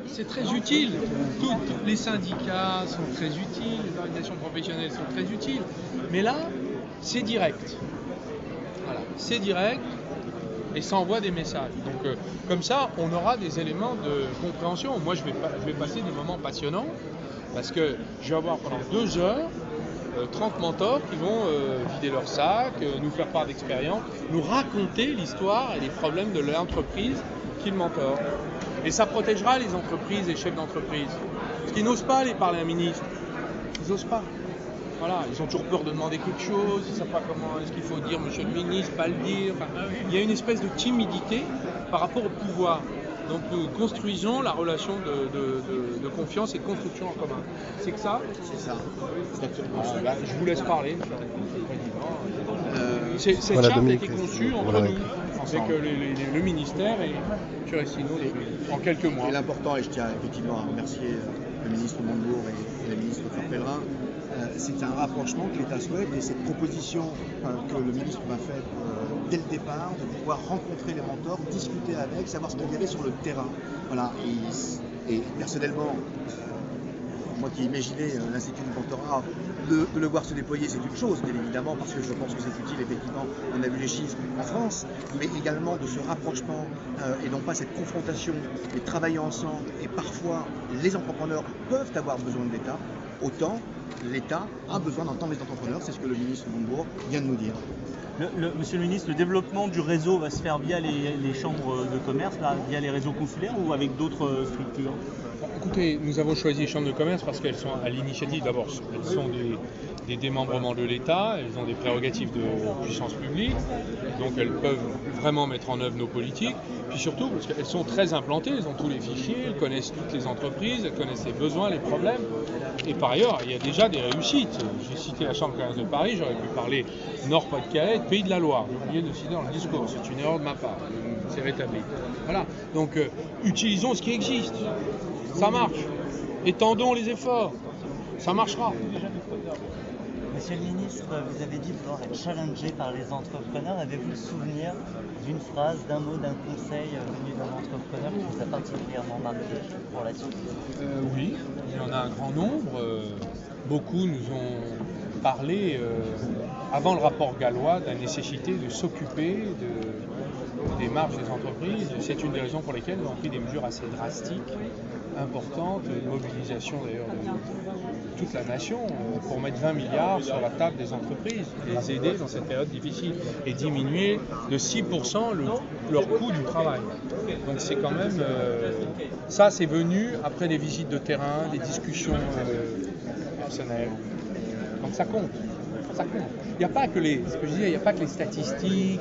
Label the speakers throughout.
Speaker 1: c'est très utile. Tous les syndicats sont très utiles, les organisations professionnelles sont très utiles. Mais là, c'est direct. Voilà, c'est direct et ça envoie des messages. Donc, comme ça, on aura des éléments de compréhension. Moi, je vais passer des moments passionnants parce que je vais avoir pendant 2 heures 30 mentors qui vont vider leur sac, nous faire part d'expérience, nous raconter l'histoire et les problèmes de l'entreprise qu'ils mentorent. Et ça protégera les entreprises et les chefs d'entreprise. Parce qu'ils n'osent pas aller parler à un ministre. Ils n'osent pas. Voilà, ils ont toujours peur de demander quelque chose, ils ne savent pas comment est-ce qu'il faut dire monsieur le ministre, pas le dire. Enfin, il y a une espèce de timidité par rapport au pouvoir. Donc nous construisons la relation de confiance et de construction en commun. C'est que ça ?
Speaker 2: C'est ça.
Speaker 1: Je vous laisse parler, monsieur le Président. Cette
Speaker 3: Voilà,
Speaker 1: charte
Speaker 3: Dominique,
Speaker 1: a été conçue entre
Speaker 3: voilà.
Speaker 1: nous, avec le ministère et Curacino en quelques mois.
Speaker 2: Et l'important, et je tiens effectivement à remercier le ministre Montebourg et la ministre Farpellerin, c'est un rapprochement qui est à souhait et cette proposition que le ministre m'a faite dès le départ, de pouvoir rencontrer les mentors, discuter avec, savoir ce qu'il y avait sur le terrain. Voilà. Et personnellement, moi qui imaginais l'Institut du mentorat, de le voir se déployer, c'est une chose, bien évidemment, parce que je pense que c'est utile, effectivement, on a vu les chiffres en France, mais également de ce rapprochement et non pas cette confrontation, mais travailler ensemble, et parfois les entrepreneurs peuvent avoir besoin de l'État, autant l'État a besoin d'entendre les entrepreneurs, c'est ce que le ministre Montebourg vient de nous dire.
Speaker 4: Monsieur le ministre, le développement du réseau va se faire via les chambres de commerce, là, via les réseaux consulaires ou avec d'autres structures ?
Speaker 1: Écoutez, nous avons choisi les chambres de commerce parce qu'elles sont à l'initiative, d'abord, elles sont des démembrements de l'État, elles ont des prérogatives de puissance publique, donc elles peuvent vraiment mettre en œuvre nos politiques, puis surtout parce qu'elles sont très implantées, elles ont tous les fichiers, elles connaissent toutes les entreprises, elles connaissent les besoins, les problèmes, et par ailleurs, il y a déjà des réussites. J'ai cité la Chambre de commerce de Paris, j'aurais pu parler Nord-Pas-de-Calais, Pays de la Loire, j'ai oublié de citer dans le discours, c'est une erreur de ma part, c'est rétabli. Voilà, donc utilisons ce qui existe. Ça marche. Étendons les efforts. Ça marchera.
Speaker 5: Monsieur le ministre, vous avez dit vouloir être challengé par les entrepreneurs. Avez-vous le souvenir d'une phrase, d'un mot, d'un conseil venu d'un entrepreneur qui vous a particulièrement marqué pour la suite ?
Speaker 1: Oui, il y en a un grand nombre. Beaucoup nous ont parlé, avant le rapport Gallois, de la nécessité de s'occuper des marges des entreprises. C'est une des raisons pour lesquelles nous avons pris des mesures assez drastiques, importantes, une mobilisation d'ailleurs de toute la nation pour mettre 20 milliards sur la table des entreprises, les aider dans cette période difficile et diminuer de 6% leur coût du travail. Donc c'est quand même... ça c'est venu après des visites de terrain, des discussions personnelles. Donc ça compte. Ça compte. Il n'y a pas que il n'y a pas que les statistiques,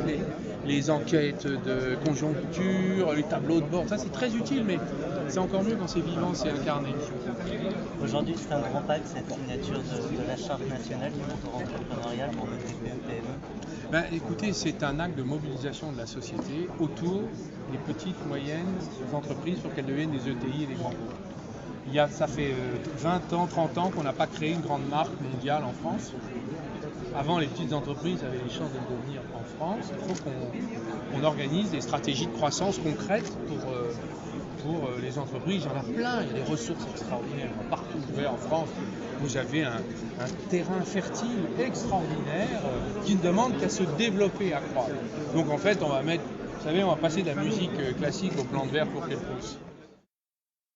Speaker 1: les enquêtes de conjoncture, les tableaux de bord, ça c'est très utile, mais c'est encore mieux quand c'est vivant, c'est incarné.
Speaker 5: Aujourd'hui, c'est un grand pacte, cette signature de la Charte nationale du mentorat entrepreneurial pour le TPE-PME.
Speaker 1: Écoutez, c'est un acte de mobilisation de la société autour des petites, moyennes entreprises pour qu'elles deviennent des ETI et des grands groupes. Ça fait 20 ans, 30 ans qu'on n'a pas créé une grande marque mondiale en France. Avant, les petites entreprises avaient les chances de le devenir en France. Il faut qu'on organise des stratégies de croissance concrètes pour les entreprises. Il y en a plein, il y a des ressources extraordinaires. Partout en France, vous avez un terrain fertile extraordinaire qui ne demande qu'à se développer et à croître. Donc en fait, on va passer de la musique classique au plan de verre pour qu'elle pousse.